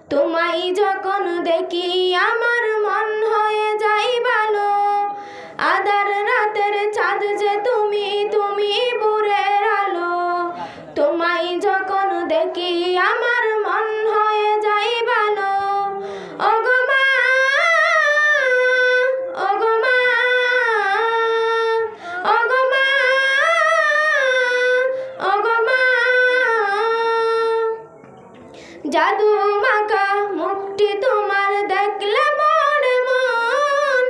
তোমায় যখন দেখি আমার মন হয়ে যায় ভালো। আধার রাতের চাঁদ যে তুমি, তুমি ভোরের আলো। তোমায় যখন দেখি আমার মন হয়ে যায় ভালো। ওগো মা, ওগো মা, ওগো মা, ওগো মা। জাদু মাখা মুখটি তোমার দেখলে মনে মন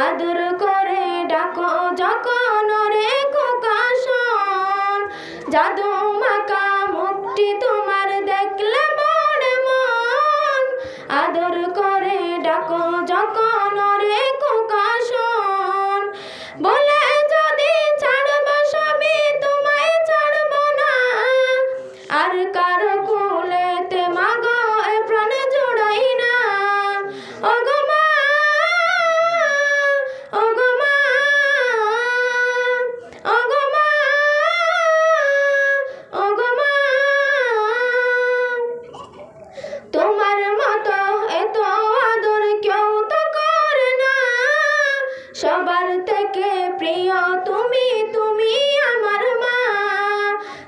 আদর করে ডাকো যখন রে খোকা শোন। জাদু মাখা মুখটি তোমার দেখলে মনে মন আদর করে ডাকো যখন রে খোকা শোন। বলে যদি ছাড়ব সবই তোমায় ছাড়ব না, আর কারো কুলেতে মাগো এ প্রাণ জোড়াই না। ওগো মা, ওগো মা, ওগো মা, ওগো মা। তোমার মতো এত আদর কেউ তো করে না। সবার থেকে প্রিয় তুমি, তুমি আমার মা।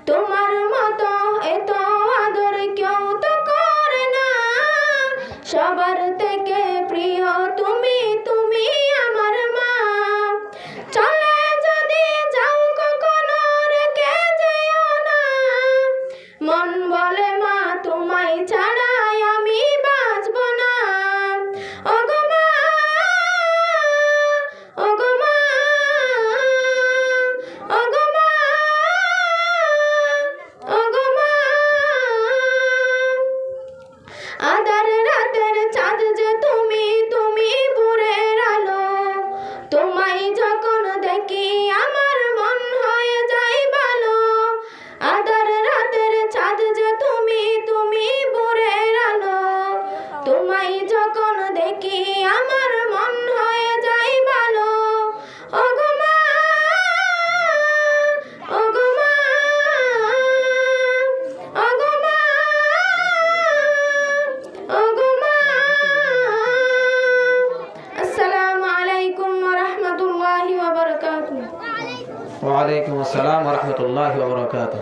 তোমার মতো এত আদর কেউ তো করে না। সবার থেকে প্রিয় তুমি, তুমি আমার মা। চলে যদি যাও কখনো রেখে যেও না। মন বলে মা তোমায় ছাড়াই আমি বাঁচব না। ওগো মা, ওগো মা, ওগো মা, ওগো মা। আধার রাতের চাঁদ যে তুমি, তুমি ভোরের আলো। তোমায় যখন দেখি আমার মন হয়ে যায় ভালো। আধার রাতের চাঁদ যে তুমি, তুমি ভোরের আলো। তোমায় যখন দেখি আমার মন হয়ে যায় ভালো। ওগো মা, ওগো মা, ওগো মা, ওগো মা। আসসালামু আলাইকুম ওয়া রাহমাতুল্লাহি ওয়া বারাকাতুহু। ওয়া আলাইকুম আসসালাম ওয়া রাহমাতুল্লাহি ওয়া বারাকাতুহু।